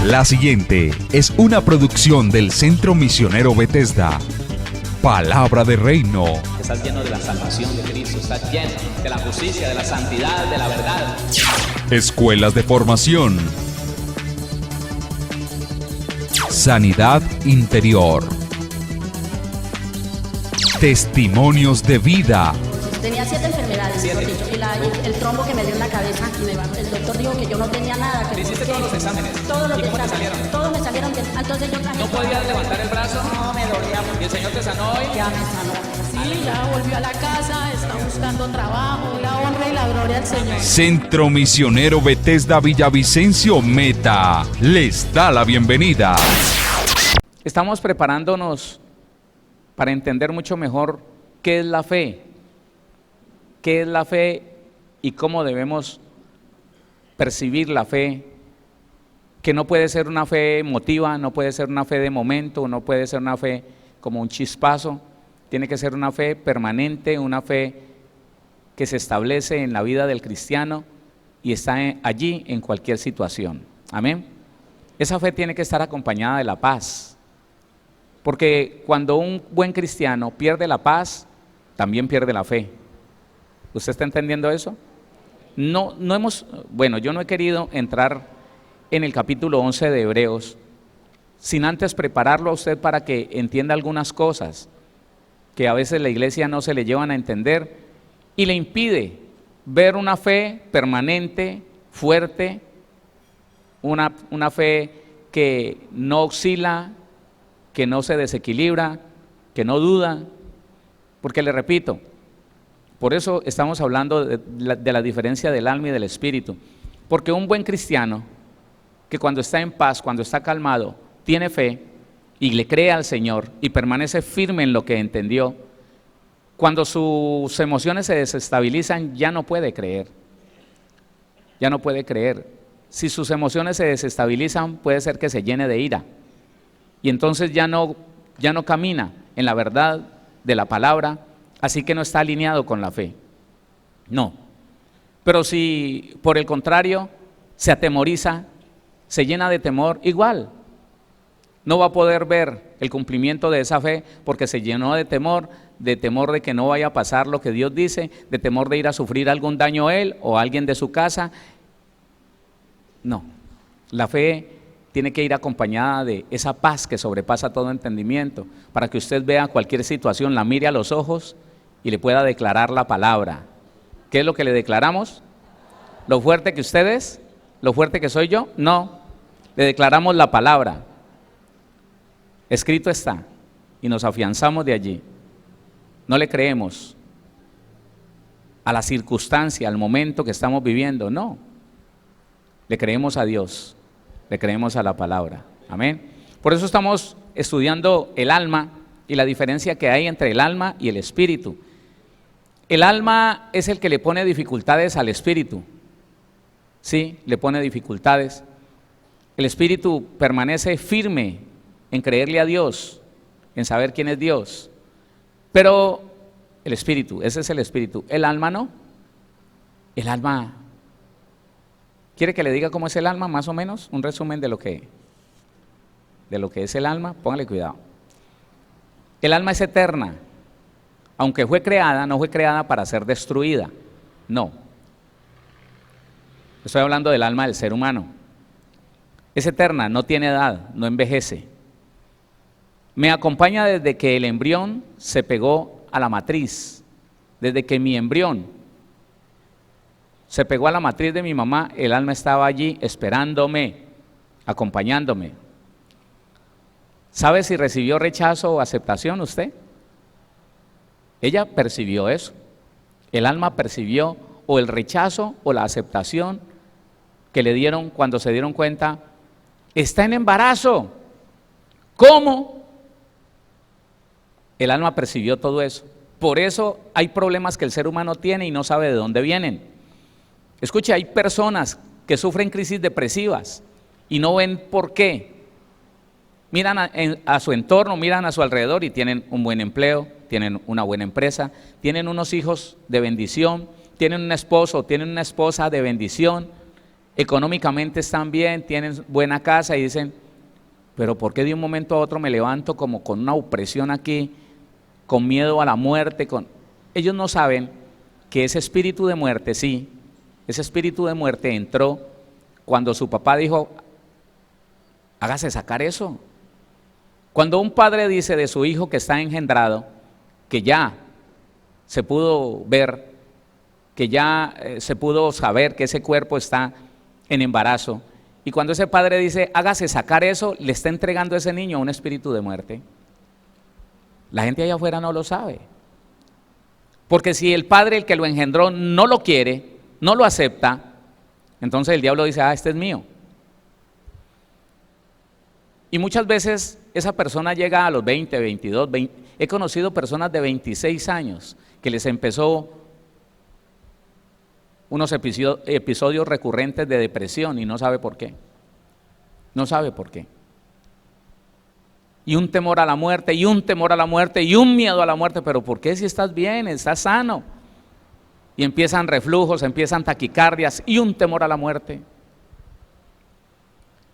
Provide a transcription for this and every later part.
La siguiente es una producción del Centro Misionero Bethesda. Palabra de Reino. Estás lleno de la salvación de Cristo, estás lleno de la justicia, de la santidad, de la verdad. Escuelas de formación. Sanidad interior. Testimonios de vida. Tenía 7 enfermedades, mejor dicho, y el trombo que me dio en la cabeza, el doctor dijo que yo no tenía nada. ¿Le hiciste todos los exámenes? Todos los ¿Y cómo te exámenes, salieron? todos me salieron bien. Entonces yo traje. ¿No podías levantar el brazo? No, me dolía mucho. ¿Y el Señor te sanó hoy? Ya me sanó. Sí, ya volvió a la casa, está buscando trabajo, la honra y la gloria al Señor. Centro Misionero Bethesda Villavicencio Meta les da la bienvenida. Estamos preparándonos para entender mucho mejor qué es la fe. ¿Qué es la fe y cómo debemos percibir la fe? Que no puede ser una fe emotiva, no puede ser una fe de momento, no puede ser una fe como un chispazo, tiene que ser una fe permanente, una fe que se establece en la vida del cristiano y está allí en cualquier situación. Amén. Esa fe tiene que estar acompañada de la paz, porque cuando un buen cristiano pierde la paz, también pierde la fe. ¿Usted está entendiendo eso? Yo no he querido entrar en el capítulo 11 de Hebreos sin antes prepararlo a usted para que entienda algunas cosas que a veces la iglesia no se le llevan a entender y le impide ver una fe permanente, fuerte, una fe que no oscila, que no se desequilibra, que no duda, porque le repito, por eso estamos hablando de la diferencia del alma y del espíritu, porque un buen cristiano que cuando está en paz, cuando está calmado, tiene fe y le cree al Señor y permanece firme en lo que entendió, cuando sus emociones se desestabilizan ya no puede creer, ya no puede creer. Si sus emociones se desestabilizan puede ser que se llene de ira y entonces ya no camina en la verdad de la palabra, así que no está alineado con la fe. No. Pero si por el contrario se atemoriza, se llena de temor, igual no va a poder ver el cumplimiento de esa fe porque se llenó de temor de que no vaya a pasar lo que Dios dice, de temor de ir a sufrir algún daño a él o a alguien de su casa. No, la fe tiene que ir acompañada de esa paz que sobrepasa todo entendimiento, para que usted vea cualquier situación, la mire a los ojos y le pueda declarar la palabra. ¿Qué es lo que le declaramos? ¿Lo fuerte que usted es? ¿Lo fuerte que soy yo? No, le declaramos la palabra. Escrito está y nos afianzamos de allí. No le creemos a la circunstancia, al momento que estamos viviendo, no. Le creemos a Dios, le creemos a la palabra. Amén. Por eso estamos estudiando el alma y la diferencia que hay entre el alma y el espíritu. El alma es el que le pone dificultades al espíritu. Sí, le pone dificultades. El espíritu permanece firme en creerle a Dios, en saber quién es Dios. Pero el espíritu, ese es el espíritu. El alma no. El alma, ¿quiere que le diga cómo es el alma más o menos? Un resumen de lo que es el alma, póngale cuidado. El alma es eterna. Aunque fue creada, no fue creada para ser destruida, no. Estoy hablando del alma del ser humano. Es eterna, no tiene edad, no envejece. Me acompaña desde que el embrión se pegó a la matriz, desde que mi embrión se pegó a la matriz de mi mamá, el alma estaba allí esperándome, acompañándome. ¿Sabe si recibió rechazo o aceptación usted? Ella percibió eso. El alma percibió o el rechazo o la aceptación que le dieron cuando se dieron cuenta, está en embarazo. ¿Cómo? El alma percibió todo eso. Por eso hay problemas que el ser humano tiene y no sabe de dónde vienen. Escuche, hay personas que sufren crisis depresivas y no ven por qué. Miran a su entorno, miran a su alrededor y tienen un buen empleo, tienen una buena empresa, tienen unos hijos de bendición, tienen un esposo, tienen una esposa de bendición económicamente están bien, tienen buena casa y dicen, pero ¿por qué de un momento a otro me levanto como con una opresión aquí, con miedo a la muerte? Ellos no saben que ese espíritu de muerte, sí, ese espíritu de muerte entró cuando su papá dijo, hágase sacar eso. Cuando un padre dice de su hijo que está engendrado, que ya se pudo ver, que ya se pudo saber que ese cuerpo está en embarazo, y cuando ese padre dice, hágase sacar eso, le está entregando a ese niño un espíritu de muerte. La gente allá afuera no lo sabe. Porque si el padre, el que lo engendró, no lo quiere, no lo acepta, entonces el diablo dice, este es mío. Y muchas veces esa persona llega a los 20, 22, 20. He conocido personas de 26 años que les empezó unos episodios recurrentes de depresión y no sabe por qué. No sabe por qué. Y un temor a la muerte, y un temor a la muerte, y un miedo a la muerte. Pero ¿por qué si estás bien, estás sano? Y empiezan reflujos, empiezan taquicardias y un temor a la muerte.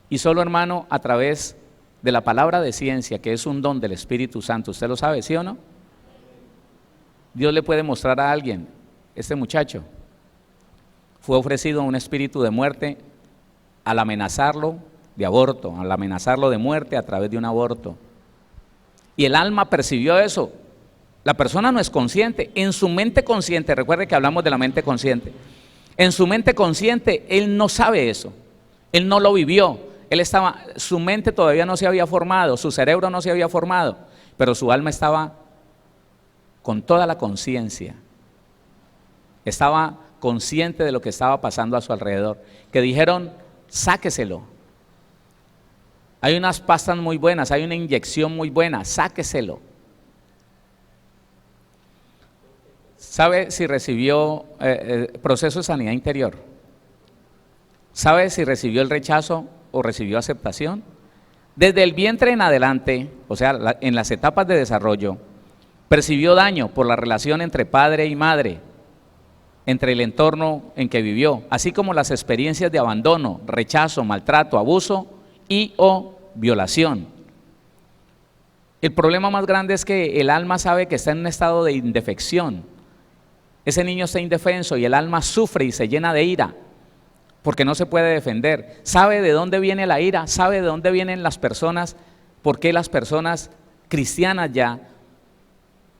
Y solo, hermano, a través de la palabra de ciencia, que es un don del Espíritu Santo, ¿usted lo sabe, sí o no? Dios le puede mostrar a alguien, este muchacho fue ofrecido un espíritu de muerte al amenazarlo de aborto, al amenazarlo de muerte a través de un aborto. Y el alma percibió eso. La persona no es consciente, en su mente consciente, recuerde que hablamos de la mente consciente, en su mente consciente él no sabe eso, él no lo vivió, su mente todavía no se había formado, su cerebro no se había formado, pero su alma estaba con toda la conciencia, estaba consciente de lo que estaba pasando a su alrededor, que dijeron, sáqueselo. Hay unas pastas muy buenas, hay una inyección muy buena, sáqueselo. ¿Sabe si recibió proceso de sanidad interior? ¿Sabe si recibió el rechazo o recibió aceptación? Desde el vientre en adelante, o sea, en las etapas de desarrollo, percibió daño por la relación entre padre y madre, entre el entorno en que vivió, así como las experiencias de abandono, rechazo, maltrato, abuso y o violación. El problema más grande es que el alma sabe que está en un estado de indefección. Ese niño está indefenso y el alma sufre y se llena de ira porque no se puede defender. Sabe de dónde viene la ira, sabe de dónde vienen las personas, por qué las personas cristianas ya,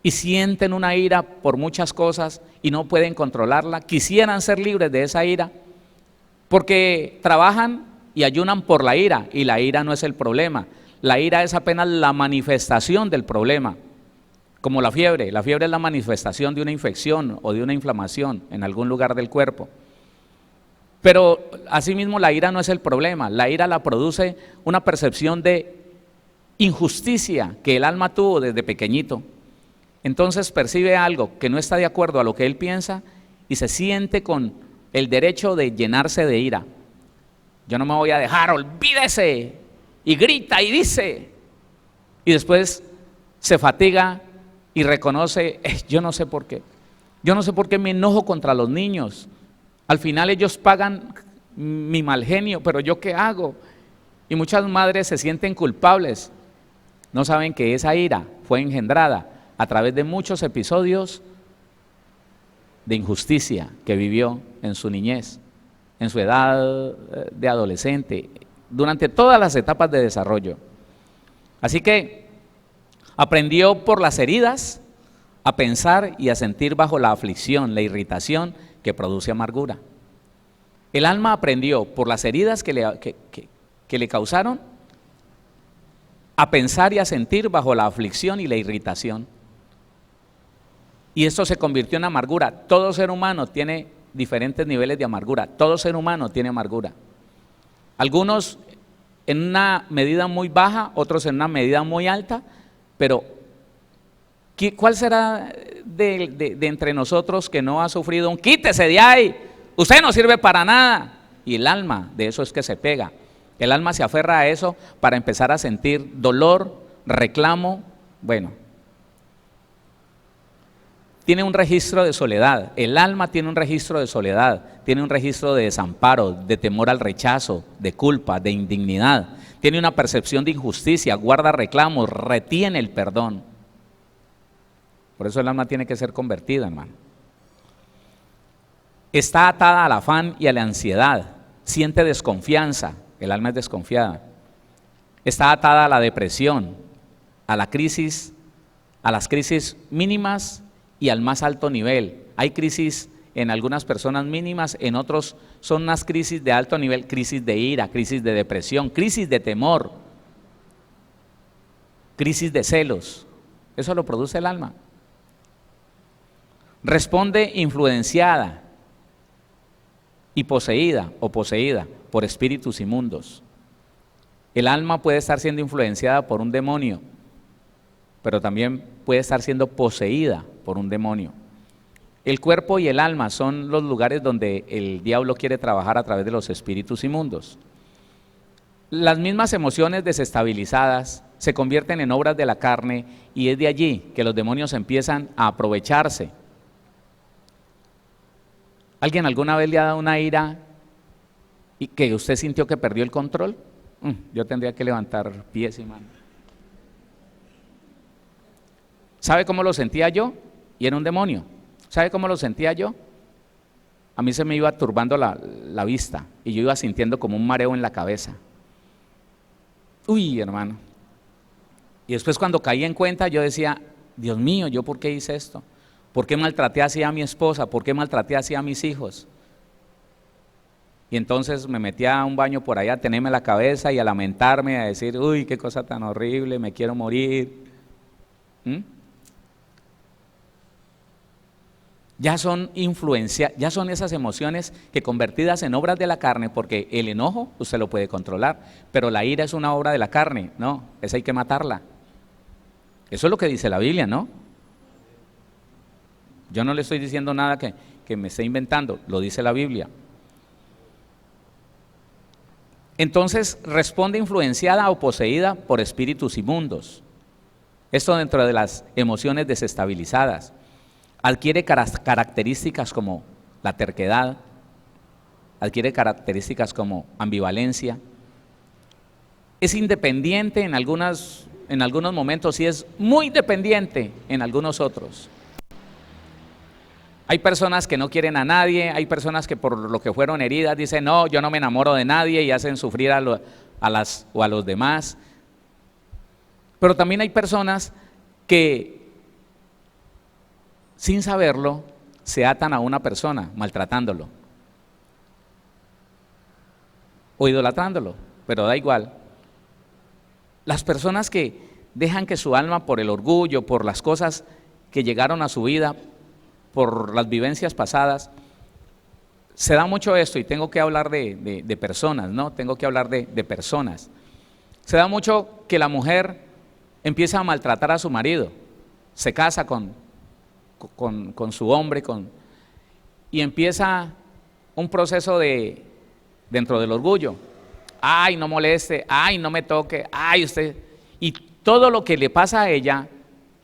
y sienten una ira por muchas cosas y no pueden controlarla, quisieran ser libres de esa ira, porque trabajan y ayunan por la ira, y la ira no es el problema, la ira es apenas la manifestación del problema, como la fiebre es la manifestación de una infección o de una inflamación en algún lugar del cuerpo. Pero asimismo la ira no es el problema, la ira la produce una percepción de injusticia que el alma tuvo desde pequeñito. Entonces percibe algo que no está de acuerdo a lo que él piensa y se siente con el derecho de llenarse de ira. Yo no me voy a dejar, olvídese, y grita y dice, y después se fatiga y reconoce, yo no sé por qué me enojo contra los niños, al final ellos pagan mi mal genio, pero ¿yo qué hago? Y muchas madres se sienten culpables, no saben que esa ira fue engendrada a través de muchos episodios de injusticia que vivió en su niñez, en su edad de adolescente, durante todas las etapas de desarrollo. Así que aprendió por las heridas a pensar y a sentir bajo la aflicción, la irritación que produce amargura. El alma aprendió por las heridas que le causaron a pensar y a sentir bajo la aflicción y la irritación. Y esto se convirtió en amargura. Todo ser humano tiene diferentes niveles de amargura. Todo ser humano tiene amargura. Algunos en una medida muy baja, otros en una medida muy alta, pero ¿cuál será de entre nosotros que no ha sufrido un quítese de ahí? Usted no sirve para nada. Y el alma de eso es que se pega. El alma se aferra a eso para empezar a sentir dolor, reclamo, bueno. tiene un registro de soledad, el alma tiene un registro de soledad, tiene un registro de desamparo, de temor al rechazo, de culpa, de indignidad, tiene una percepción de injusticia, guarda reclamos, retiene el perdón. Por eso el alma tiene que ser convertida, hermano. Está atada al afán y a la ansiedad, siente desconfianza, el alma es desconfiada. Está atada a la depresión, a la crisis, a las crisis mínimas y al más alto nivel. Hay crisis en algunas personas mínimas, en otros son unas crisis de alto nivel, crisis de ira, crisis de depresión, crisis de temor, crisis de celos. Eso lo produce el alma. Responde influenciada y poseída o poseída por espíritus inmundos. El alma puede estar siendo influenciada por un demonio, pero también puede estar siendo poseída por un demonio. El cuerpo y el alma son los lugares donde el diablo quiere trabajar a través de los espíritus inmundos. Las mismas emociones desestabilizadas se convierten en obras de la carne y es de allí que los demonios empiezan a aprovecharse. ¿Alguien alguna vez le ha dado una ira y que usted sintió que perdió el control? Yo tendría que levantar pies y manos. ¿Sabe cómo lo sentía yo? Y era un demonio. ¿Sabe cómo lo sentía yo? A mí se me iba turbando la vista y yo iba sintiendo como un mareo en la cabeza. Uy, hermano. Y después cuando caí en cuenta yo decía, Dios mío, ¿yo por qué hice esto? ¿Por qué maltraté así a mi esposa? ¿Por qué maltraté así a mis hijos? Y entonces me metí a un baño por allá a tenerme la cabeza y a lamentarme, a decir, uy, qué cosa tan horrible, me quiero morir. Ya son ya son esas emociones que convertidas en obras de la carne, porque el enojo usted lo puede controlar, pero la ira es una obra de la carne, no, esa hay que matarla. Eso es lo que dice la Biblia, ¿no? Yo no le estoy diciendo nada que me esté inventando, lo dice la Biblia. Entonces responde influenciada o poseída por espíritus inmundos. Esto dentro de las emociones desestabilizadas. Adquiere características como la terquedad, adquiere características como ambivalencia. Es independiente en algunos momentos y es muy dependiente en algunos otros. Hay personas que no quieren a nadie, hay personas que por lo que fueron heridas dicen, no, yo no me enamoro de nadie y hacen sufrir a los demás. Pero también hay personas que, sin saberlo, se atan a una persona maltratándolo o idolatrándolo, pero da igual. Las personas que dejan que su alma, por el orgullo, por las cosas que llegaron a su vida, por las vivencias pasadas, se da mucho esto, y tengo que hablar de personas, ¿no? Tengo que hablar de personas. Se da mucho que la mujer empieza a maltratar a su marido, se casa con su hombre, y empieza un proceso dentro del orgullo. Ay, no moleste, ay, no me toque, ay, usted. Y todo lo que le pasa a ella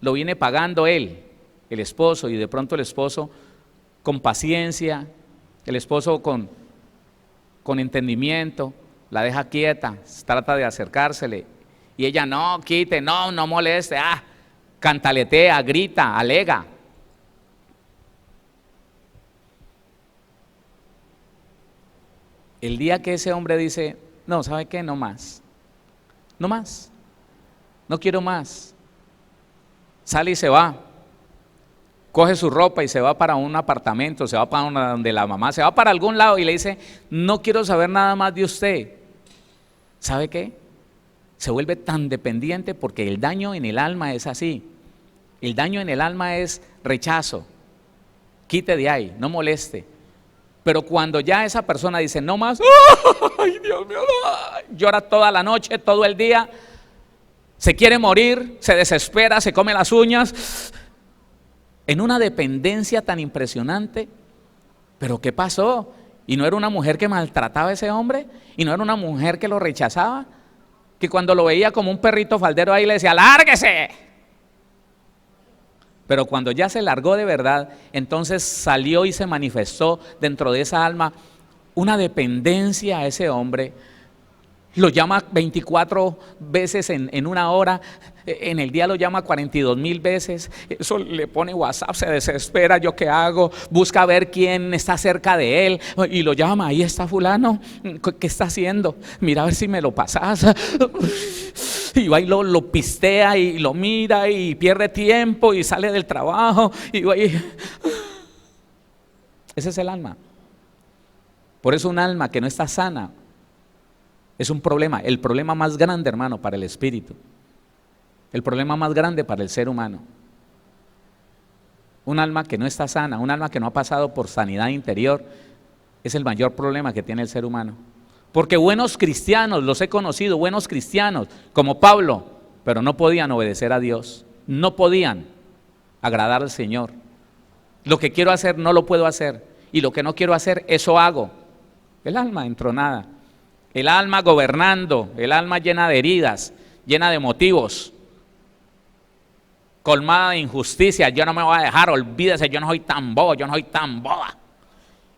lo viene pagando él, el esposo, y de pronto el esposo con paciencia, el esposo con entendimiento, la deja quieta, trata de acercársele, y ella no, quite, no moleste, cantaletea, grita, alega. El día que ese hombre dice, no, ¿sabe qué? No más, no quiero más, sale y se va. Coge su ropa y se va para un apartamento, se va para donde la mamá, se va para algún lado y le dice, no quiero saber nada más de usted. ¿Sabe qué? Se vuelve tan dependiente porque el daño en el alma es así. El daño en el alma es rechazo. Quite de ahí, no moleste. Pero cuando ya esa persona dice, no más, ¡ay, Dios mío! Llora toda la noche, todo el día, se quiere morir, se desespera, se come las uñas, en una dependencia tan impresionante. ¿Pero qué pasó? ¿Y no era una mujer que maltrataba a ese hombre? ¿Y no era una mujer que lo rechazaba? Que cuando lo veía como un perrito faldero ahí le decía, ¡lárguese! Pero cuando ya se largó de verdad, entonces salió y se manifestó dentro de esa alma una dependencia a ese hombre. Lo llama 24 veces en una hora, en el día lo llama 42,000 veces. Eso le pone WhatsApp, se desespera, ¿yo qué hago? Busca ver quién está cerca de él y lo llama, ahí está fulano, ¿qué está haciendo? Mira a ver si me lo pasas. Y va y lo pistea y lo mira y pierde tiempo y sale del trabajo y va y... Ese es el alma. Por eso un alma que no está sana es un problema, el problema más grande, hermano, para el espíritu, el problema más grande para el ser humano. Un alma que no está sana, un alma que no ha pasado por sanidad interior, es el mayor problema que tiene el ser humano. Porque buenos cristianos, los he conocido, buenos cristianos, como Pablo, pero no podían obedecer a Dios, no podían agradar al Señor. Lo que quiero hacer no lo puedo hacer, y lo que no quiero hacer, eso hago. El alma entronada. El alma gobernando, el alma llena de heridas, llena de motivos, colmada de injusticia. Yo no me voy a dejar, olvídese, yo no soy tan bobo, yo no soy tan boba.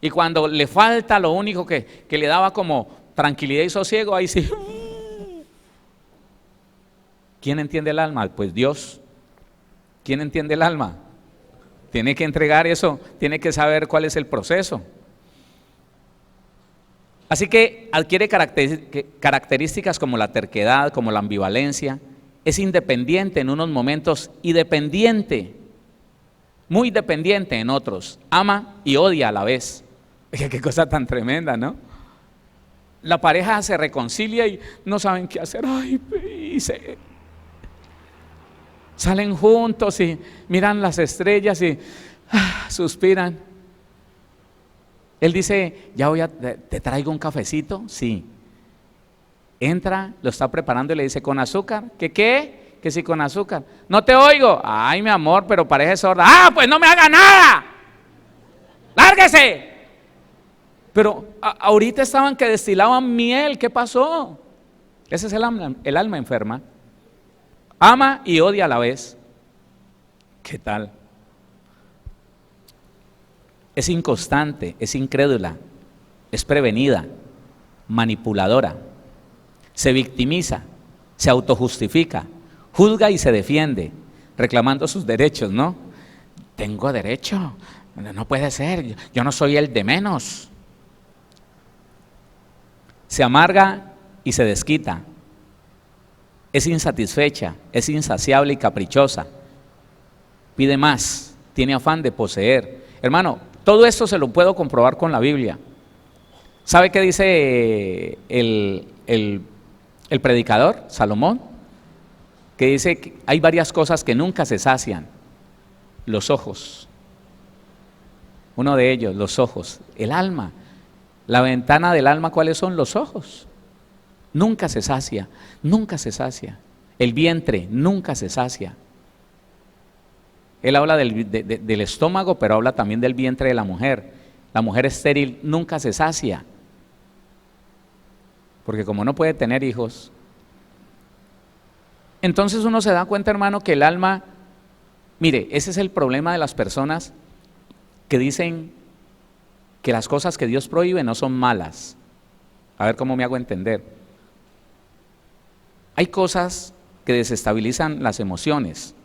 Y cuando le falta lo único que le daba como tranquilidad y sosiego, ahí sí. ¿Quién entiende el alma? Pues Dios. ¿Quién entiende el alma? Tiene que entregar eso, tiene que saber cuál es el proceso. Así que adquiere características como la terquedad, como la ambivalencia, es independiente en unos momentos y dependiente, muy dependiente en otros, ama y odia a la vez. Oye, qué cosa tan tremenda, ¿no? La pareja se reconcilia y no saben qué hacer, ay, salen juntos y miran las estrellas y suspiran. Él dice, ¿te traigo un cafecito? Sí. Entra, lo está preparando y le dice, ¿con azúcar? ¿Qué? Que sí, con azúcar. No te oigo. Ay, mi amor, pero parece sorda. ¡Ah, pues no me haga nada! ¡Lárguese! Pero ahorita estaban que destilaban miel, ¿qué pasó? Ese es el alma enferma. Ama y odia a la vez. ¿Qué tal? Es inconstante, es incrédula, es prevenida, manipuladora, se victimiza, se autojustifica, juzga y se defiende, reclamando sus derechos, ¿no? Tengo derecho, no puede ser, yo no soy el de menos. Se amarga y se desquita, es insatisfecha, es insaciable y caprichosa, pide más, tiene afán de poseer. Hermano, todo esto se lo puedo comprobar con la Biblia. ¿Sabe qué dice el predicador, Salomón? Que dice que hay varias cosas que nunca se sacian. Los ojos. Uno de ellos, los ojos. El alma. La ventana del alma, ¿cuáles son? Los ojos. Nunca se sacia, nunca se sacia. El vientre nunca se sacia. Él habla del estómago, pero habla también del vientre de la mujer. La mujer estéril nunca se sacia, porque como no puede tener hijos, entonces uno se da cuenta, hermano, que el alma, mire, ese es el problema de las personas que dicen que las cosas que Dios prohíbe no son malas. A ver cómo me hago entender. Hay cosas que desestabilizan las emociones.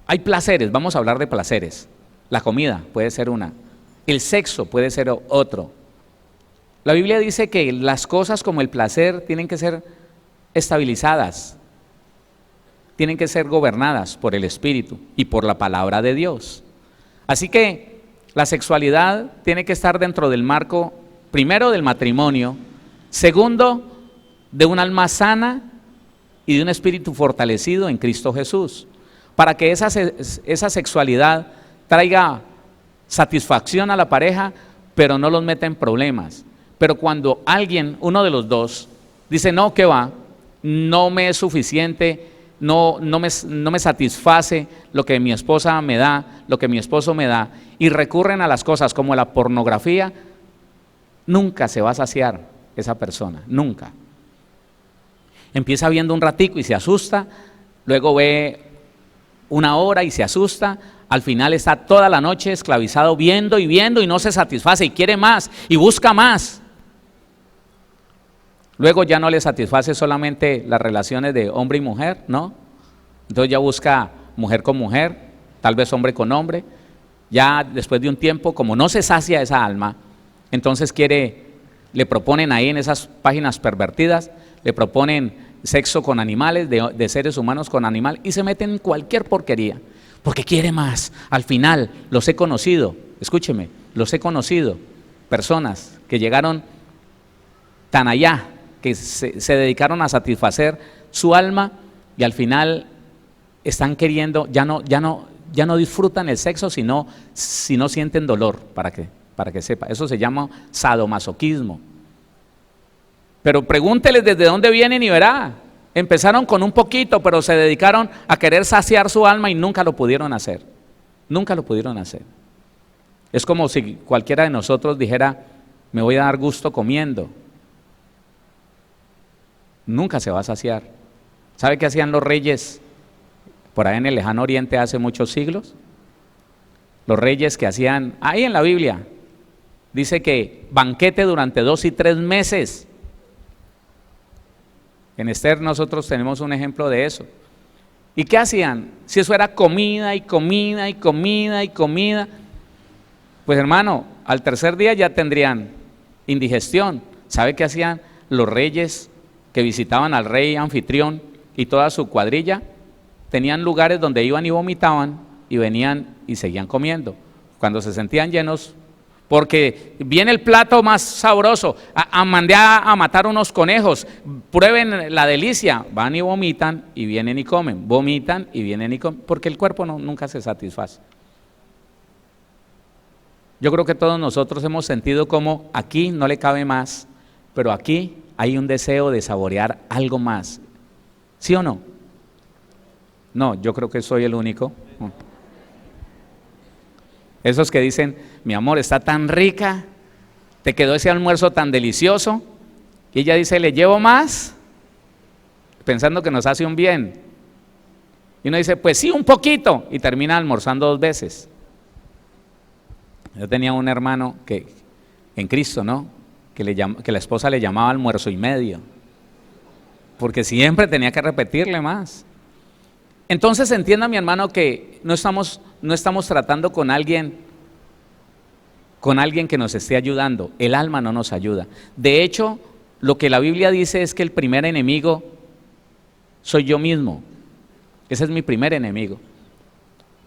Hay placeres, vamos a hablar de placeres. La comida puede ser una, el sexo puede ser otro. La Biblia dice que las cosas como el placer tienen que ser estabilizadas, tienen que ser gobernadas por el Espíritu y por la palabra de Dios. Así que la sexualidad tiene que estar dentro del marco, primero, del matrimonio, segundo, de un alma sana y de un espíritu fortalecido en Cristo Jesús, para que esa sexualidad traiga satisfacción a la pareja, pero no los meta en problemas. Pero cuando alguien, uno de los dos, dice, no, ¿qué va? No me es suficiente, no me satisface lo que mi esposa me da, lo que mi esposo me da, y recurren a las cosas como la pornografía, nunca se va a saciar esa persona, nunca. Empieza viendo un ratico y se asusta, luego ve una hora y se asusta, al final está toda la noche esclavizado viendo y viendo y no se satisface y quiere más y busca más. Luego ya no le satisface solamente las relaciones de hombre y mujer, ¿no? Entonces ya busca mujer con mujer, tal vez hombre con hombre. Ya después de un tiempo, como no se sacia esa alma, entonces le proponen ahí en esas páginas pervertidas, le proponen sexo con animales, de seres humanos con animales, y se meten en cualquier porquería, porque quiere más. Al final, los he conocido, escúcheme, los he conocido, personas que llegaron tan allá, que se dedicaron a satisfacer su alma, y al final están queriendo, ya no disfrutan el sexo, sino sienten dolor, para que sepa. Eso se llama sadomasoquismo. Pero pregúnteles desde dónde vienen y verá. Empezaron con un poquito, pero se dedicaron a querer saciar su alma y nunca lo pudieron hacer. Nunca lo pudieron hacer. Es como si cualquiera de nosotros dijera, me voy a dar gusto comiendo. Nunca se va a saciar. ¿Sabe qué hacían los reyes por ahí en el lejano oriente hace muchos siglos? Los reyes que hacían, ahí en la Biblia, dice que banquete durante 2 y 3 meses. En Esther nosotros tenemos un ejemplo de eso. ¿Y qué hacían? Si eso era comida y comida y comida y comida, pues hermano, al tercer día ya tendrían indigestión. ¿Sabe qué hacían los reyes que visitaban al rey anfitrión y toda su cuadrilla? Tenían lugares donde iban y vomitaban y venían y seguían comiendo. Cuando se sentían llenos, porque viene el plato más sabroso, mandé a matar unos conejos, prueben la delicia, van y vomitan y vienen y comen, vomitan y vienen y comen, porque el cuerpo nunca se satisface. Yo creo que todos nosotros hemos sentido como aquí no le cabe más, pero aquí hay un deseo de saborear algo más, ¿sí o no? No, yo creo que soy el único. Esos que dicen, mi amor, está tan rica, te quedó ese almuerzo tan delicioso, y ella dice, ¿le llevo más? Pensando que nos hace un bien. Y uno dice, pues sí, un poquito, y termina almorzando 2 veces. Yo tenía un hermano que en Cristo, ¿no? Que la esposa le llamaba almuerzo y medio, porque siempre tenía que repetirle más. Entonces entienda, mi hermano, que no estamos tratando con alguien que nos esté ayudando. El alma no nos ayuda. De hecho, lo que la Biblia dice es que el primer enemigo soy yo mismo. Ese es mi primer enemigo.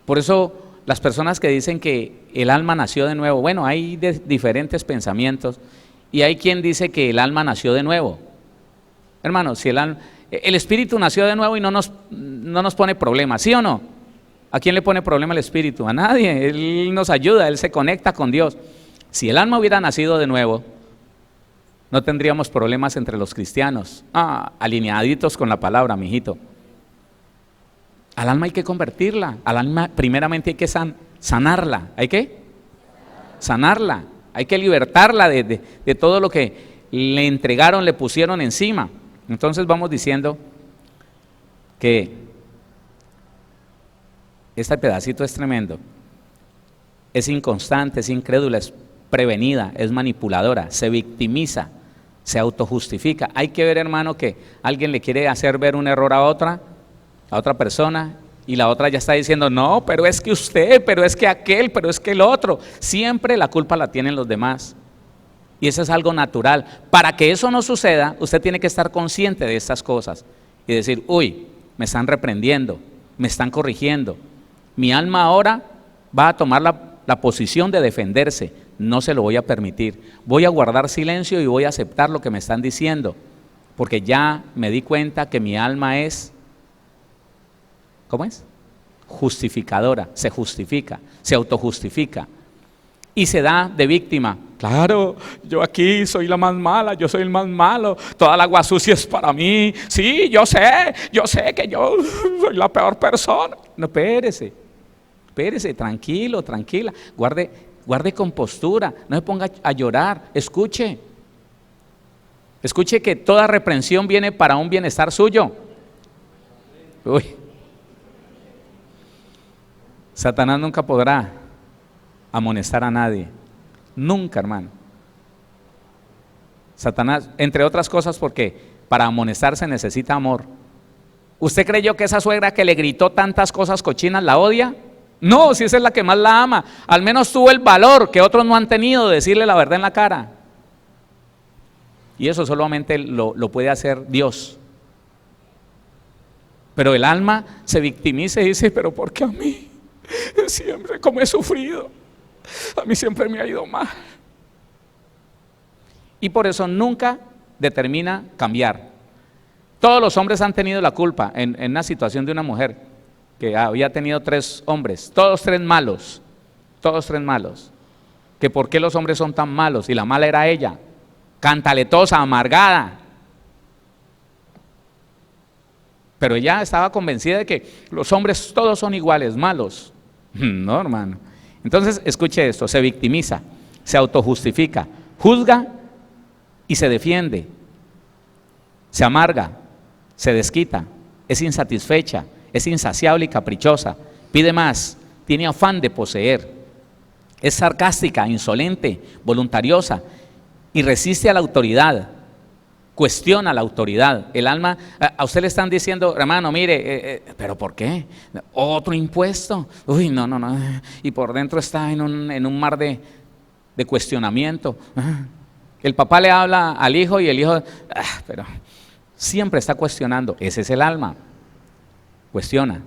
Por eso las personas que dicen que el alma nació de nuevo, bueno, hay diferentes pensamientos, y hay quien dice que el alma nació de nuevo. Hermano, si el espíritu nació de nuevo y no nos pone problemas, ¿sí o no? ¿A quién le pone problema el espíritu? A nadie. Él nos ayuda, él se conecta con Dios. Si el alma hubiera nacido de nuevo, no tendríamos problemas entre los cristianos. Alineaditos con la palabra, mijito. Al alma hay que convertirla. Al alma primeramente hay que sanarla. ¿Hay qué? Sanarla. Hay que libertarla de todo lo que le entregaron, le pusieron encima. Entonces vamos diciendo que este pedacito es tremendo. Es inconstante, es incrédula, es prevenida, es manipuladora, se victimiza, se autojustifica. Hay que ver, hermano, que alguien le quiere hacer ver un error a otra persona, y la otra ya está diciendo, no, pero es que usted, pero es que aquel, pero es que el otro. Siempre la culpa la tienen los demás. Y eso es algo natural. Para que eso no suceda, usted tiene que estar consciente de estas cosas y decir, uy, me están reprendiendo, me están corrigiendo. Mi alma ahora va a tomar la posición de defenderse. No se lo voy a permitir. Voy a guardar silencio y voy a aceptar lo que me están diciendo, porque ya me di cuenta que mi alma es, ¿cómo es? Justificadora, se justifica, se autojustifica y se da de víctima. Claro, yo aquí soy la más mala, yo soy el más malo, toda la agua sucia es para mí. Sí, yo sé que yo soy la peor persona. No, espérese, tranquilo, tranquila, guarde compostura, no se ponga a llorar, escuche que toda reprensión viene para un bienestar suyo. Uy. Satanás nunca podrá amonestar a nadie. Nunca, hermano. Satanás, entre otras cosas, porque para amonestar se necesita amor. ¿Usted creyó que esa suegra que le gritó tantas cosas cochinas la odia? No, si esa es la que más la ama. Al menos tuvo el valor que otros no han tenido de decirle la verdad en la cara. Y eso solamente lo puede hacer Dios. Pero el alma se victimiza y dice, pero ¿por qué a mí? Siempre, como he sufrido, a mí siempre me ha ido mal. Y por eso nunca determina cambiar. Todos los hombres han tenido la culpa en una situación de una mujer que había tenido 3 hombres, todos 3 malos, que por qué los hombres son tan malos, y la mala era ella, cantaletosa, amargada. Pero ella estaba convencida de que los hombres todos son iguales, malos. No, hermano. Entonces, escuche esto, se victimiza, se autojustifica, juzga y se defiende, se amarga, se desquita, es insatisfecha, es insaciable y caprichosa, pide más, tiene afán de poseer, es sarcástica, insolente, voluntariosa y resiste a la autoridad, cuestiona la autoridad. El alma, a usted le están diciendo, hermano, mire, ¿pero por qué? ¿Otro impuesto? Uy, no, y por dentro está en un mar de cuestionamiento. El papá le habla al hijo y el hijo, pero siempre está cuestionando. Ese es el alma, cuestiona,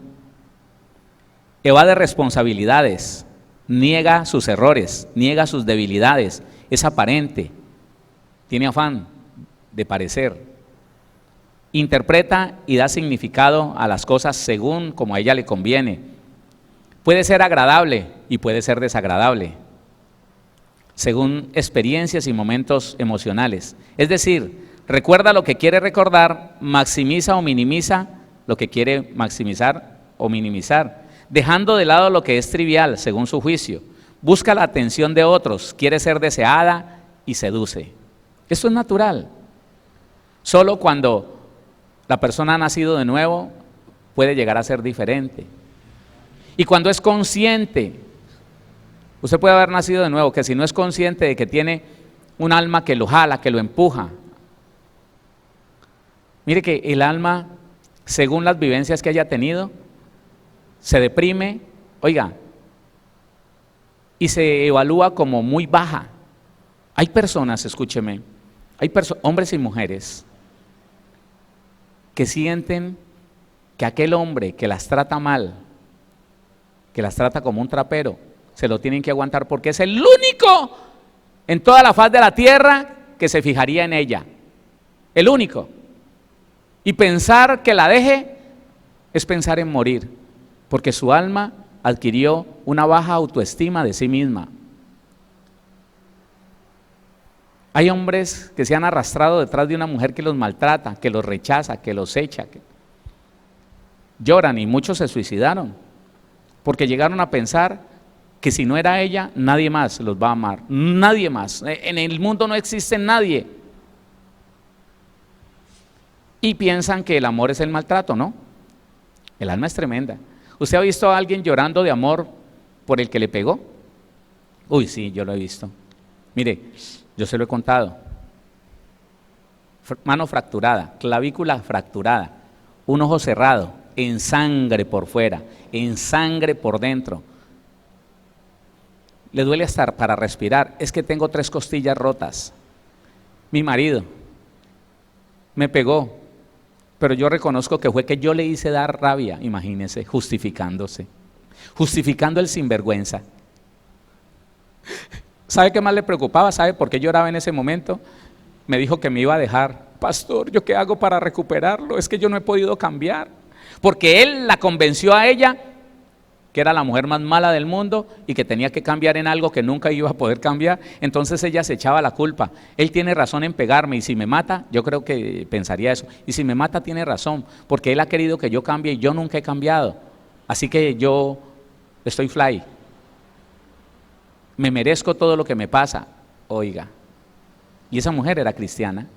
evade responsabilidades, niega sus errores, niega sus debilidades, es aparente, tiene afán de parecer, interpreta y da significado a las cosas según como a ella le conviene, puede ser agradable y puede ser desagradable, según experiencias y momentos emocionales, es decir, recuerda lo que quiere recordar, maximiza o minimiza lo que quiere maximizar o minimizar, dejando de lado lo que es trivial según su juicio, busca la atención de otros, quiere ser deseada y seduce. Esto es natural. Solo cuando la persona ha nacido de nuevo puede llegar a ser diferente. Y cuando es consciente, usted puede haber nacido de nuevo, que si no es consciente de que tiene un alma que lo jala, que lo empuja. Mire que el alma, según las vivencias que haya tenido, se deprime, oiga, y se evalúa como muy baja. Hay personas, escúcheme, hombres y mujeres, que sienten que aquel hombre que las trata mal, que las trata como un trapero, se lo tienen que aguantar porque es el único en toda la faz de la tierra que se fijaría en ella, el único. Y pensar que la deje es pensar en morir, porque su alma adquirió una baja autoestima de sí misma. Hay hombres que se han arrastrado detrás de una mujer que los maltrata, que los rechaza, que los echa, que lloran, y muchos se suicidaron, porque llegaron a pensar que si no era ella, nadie más los va a amar, nadie más, en el mundo no existe nadie. Y piensan que el amor es el maltrato, ¿no? El alma es tremenda. ¿Usted ha visto a alguien llorando de amor por el que le pegó? Uy, sí, yo lo he visto. Mire, yo se lo he contado. Mano fracturada, clavícula fracturada, un ojo cerrado, en sangre por fuera, en sangre por dentro. Le duele hasta para respirar. Es que tengo 3 costillas rotas. Mi marido me pegó, pero yo reconozco que fue que yo le hice dar rabia, imagínese, justificándose, justificando el sinvergüenza. ¿Sabe qué más le preocupaba? ¿Sabe por qué lloraba en ese momento? Me dijo que me iba a dejar. Pastor, ¿yo qué hago para recuperarlo? Es que yo no he podido cambiar. Porque él la convenció a ella que era la mujer más mala del mundo y que tenía que cambiar en algo que nunca iba a poder cambiar. Entonces ella se echaba la culpa. Él tiene razón en pegarme, y si me mata, yo creo que pensaría eso. Y si me mata, tiene razón, porque él ha querido que yo cambie y yo nunca he cambiado. Así que yo estoy fly. Me merezco todo lo que me pasa. Oiga, y esa mujer era cristiana.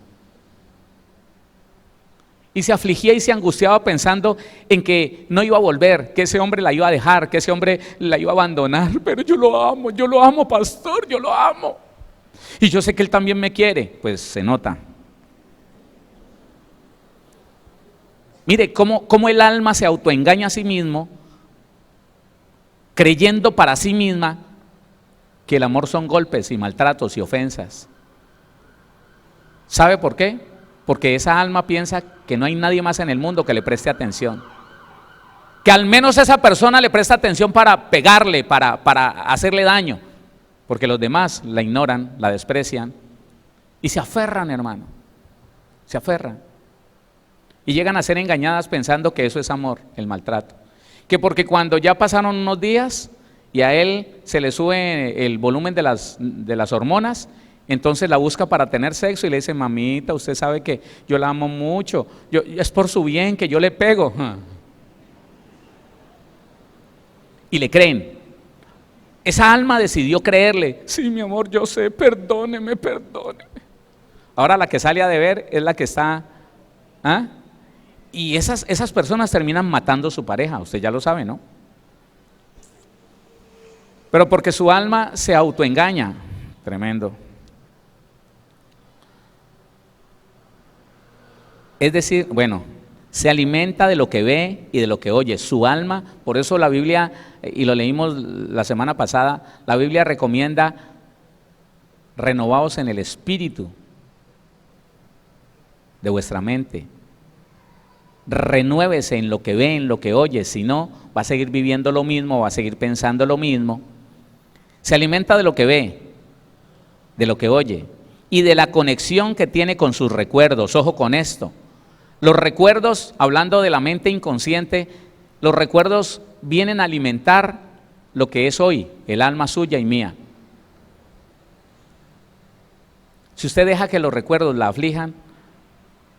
Y se afligía y se angustiaba pensando en que no iba a volver, que ese hombre la iba a dejar, que ese hombre la iba a abandonar. Pero yo lo amo, pastor, yo lo amo. Y yo sé que él también me quiere. Pues se nota. Mire cómo el alma se autoengaña a sí mismo, creyendo para sí misma que el amor son golpes y maltratos y ofensas. ¿Sabe por qué? Porque esa alma piensa que no hay nadie más en el mundo que le preste atención. Que al menos esa persona le presta atención para pegarle, para hacerle daño. Porque los demás la ignoran, la desprecian y se aferran, hermano. Se aferran. Y llegan a ser engañadas pensando que eso es amor, el maltrato. Que porque cuando ya pasaron unos días y a él se le sube el volumen de las hormonas, entonces la busca para tener sexo y le dice: mamita, usted sabe que yo la amo mucho, es por su bien que yo le pego. Y le creen. Esa alma decidió creerle: sí, mi amor, yo sé, perdóneme. Ahora la que sale a deber es la que está... Y esas personas terminan matando a su pareja, usted ya lo sabe, ¿no? Pero porque su alma se autoengaña. Tremendo. Es decir, se alimenta de lo que ve y de lo que oye. Su alma, por eso la Biblia, y lo leímos la semana pasada, la Biblia recomienda: renovaos en el espíritu de vuestra mente. Renuévese en lo que ve, en lo que oye, si no, va a seguir viviendo lo mismo, va a seguir pensando lo mismo. Se alimenta de lo que ve, de lo que oye y de la conexión que tiene con sus recuerdos. Ojo con esto. Los recuerdos, hablando de la mente inconsciente, los recuerdos vienen a alimentar lo que es hoy, el alma suya y mía. Si usted deja que los recuerdos la aflijan,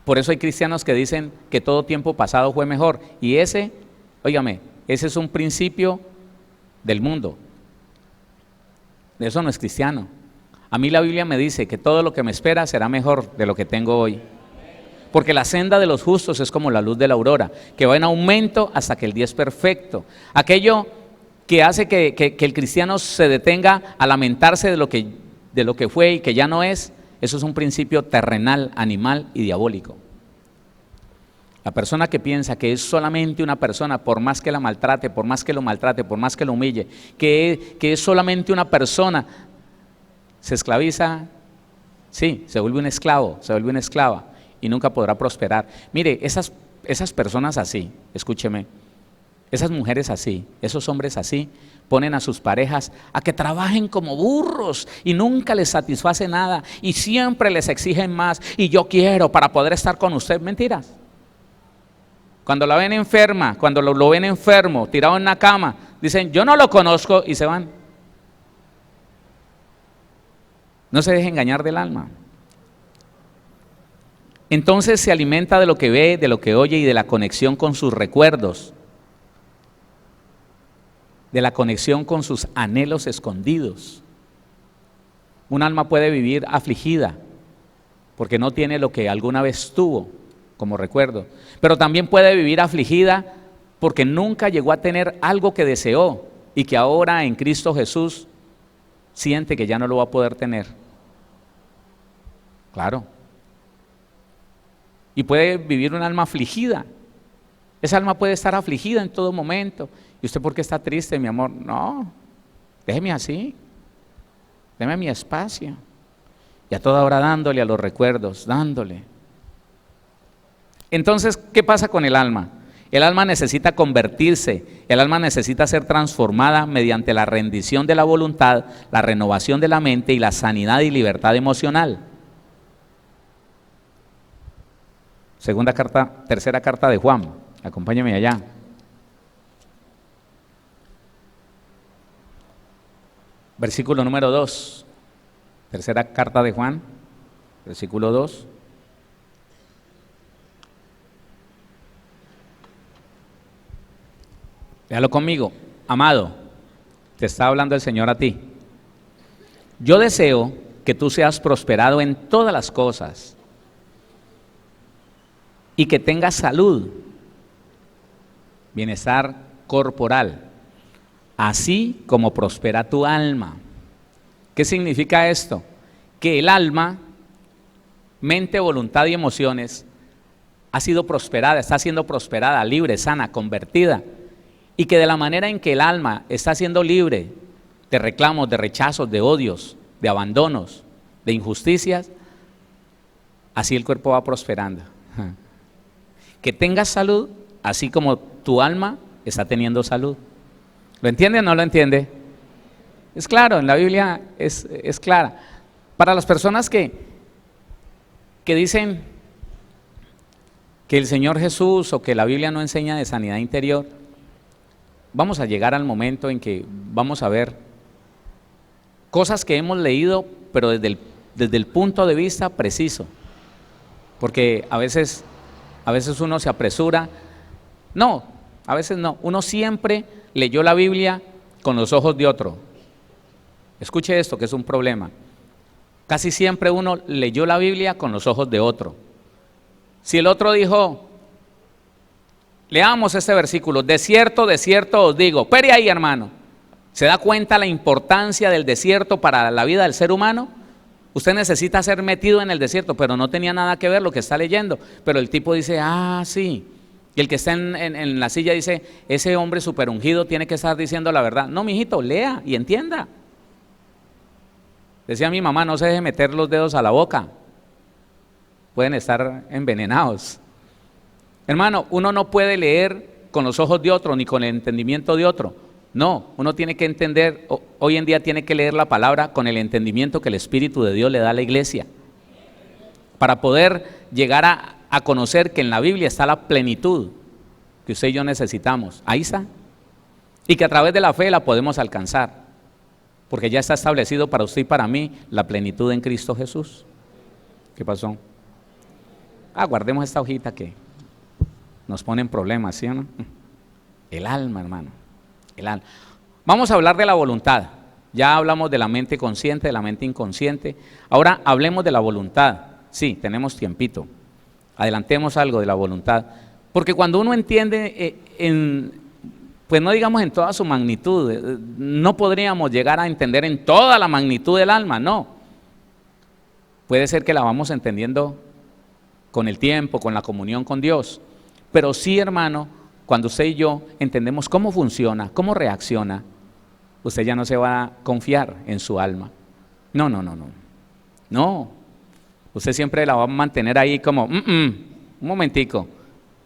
por eso hay cristianos que dicen que todo tiempo pasado fue mejor. Y ese es un principio del mundo. Eso no es cristiano. A mí la Biblia me dice que todo lo que me espera será mejor de lo que tengo hoy. Porque la senda de los justos es como la luz de la aurora, que va en aumento hasta que el día es perfecto. Aquello que hace que el cristiano se detenga a lamentarse de lo que fue y que ya no es, eso es un principio terrenal, animal y diabólico. La persona que piensa que es solamente una persona, por más que la maltrate, por más que lo maltrate, por más que lo humille, que es solamente una persona, se esclaviza, sí, se vuelve un esclavo, se vuelve una esclava y nunca podrá prosperar. Mire, esas personas así, escúcheme, esas mujeres así, esos hombres así, ponen a sus parejas a que trabajen como burros y nunca les satisface nada y siempre les exigen más y yo quiero para poder estar con usted. Mentiras. Cuando la ven enferma, cuando lo ven enfermo, tirado en una cama, dicen: yo no lo conozco, y se van. No se deje engañar del alma. Entonces se alimenta de lo que ve, de lo que oye y de la conexión con sus recuerdos, de la conexión con sus anhelos escondidos. Un alma puede vivir afligida porque no tiene lo que alguna vez tuvo como recuerdo, pero también puede vivir afligida porque nunca llegó a tener algo que deseó y que ahora en Cristo Jesús siente que ya no lo va a poder tener. Claro. Y puede vivir un alma afligida. Esa alma puede estar afligida en todo momento. ¿Y usted por qué está triste, mi amor? No, déjeme así, déme mi espacio. Y a toda hora dándole a los recuerdos, dándole. Entonces, ¿qué pasa con el alma? El alma necesita convertirse, el alma necesita ser transformada mediante la rendición de la voluntad, la renovación de la mente y la sanidad y libertad emocional. Tercera carta de Juan, acompáñame allá. Versículo número 2, tercera carta de Juan, versículo 2. Léalo conmigo. Amado, te está hablando el Señor a ti. Yo deseo que tú seas prosperado en todas las cosas y que tengas salud, bienestar corporal, así como prospera tu alma. ¿Qué significa esto? Que el alma, mente, voluntad y emociones ha sido prosperada, está siendo prosperada, libre, sana, convertida, y que de la manera en que el alma está siendo libre de reclamos, de rechazos, de odios, de abandonos, de injusticias, así el cuerpo va prosperando. Que tengas salud, así como tu alma está teniendo salud. ¿Lo entiende o no lo entiende? Es claro, en la Biblia es clara. Para las personas que dicen que el Señor Jesús o que la Biblia no enseña de sanidad interior, vamos a llegar al momento en que vamos a ver cosas que hemos leído, pero desde el punto de vista preciso. Porque a veces uno se apresura. No, a veces no. Uno siempre leyó la Biblia con los ojos de otro. Escuche esto, que es un problema. Casi siempre uno leyó la Biblia con los ojos de otro. Si el otro dijo, leamos este versículo, de cierto os digo, espere ahí, hermano. ¿Se da cuenta la importancia del desierto para la vida del ser humano? Usted necesita ser metido en el desierto, pero no tenía nada que ver lo que está leyendo. Pero el tipo dice, sí. Y el que está en la silla dice, ese hombre super ungido tiene que estar diciendo la verdad. No, mijito, lea y entienda. Decía mi mamá, no se deje meter los dedos a la boca. Pueden estar envenenados. Hermano, uno no puede leer con los ojos de otro, ni con el entendimiento de otro. No, uno tiene que entender, hoy en día tiene que leer la palabra con el entendimiento que el Espíritu de Dios le da a la iglesia. Para poder llegar a conocer que en la Biblia está la plenitud que usted y yo necesitamos. Ahí está. Y que a través de la fe la podemos alcanzar. Porque ya está establecido para usted y para mí la plenitud en Cristo Jesús. ¿Qué pasó? Guardemos esta hojita que nos pone en problemas, ¿sí o no? El alma, hermano. El alma. Vamos a hablar de la voluntad. Ya hablamos de la mente consciente, de la mente inconsciente. Ahora hablemos de la voluntad. Sí, tenemos tiempito. Adelantemos algo de la voluntad. Porque cuando uno entiende, pues no digamos en toda su magnitud, no podríamos llegar a entender en toda la magnitud del alma, no. Puede ser que la vamos entendiendo con el tiempo, con la comunión con Dios. Pero sí, hermano, cuando usted y yo entendemos cómo funciona, cómo reacciona, usted ya no se va a confiar en su alma. No. No. Usted siempre la va a mantener ahí como, un momentico,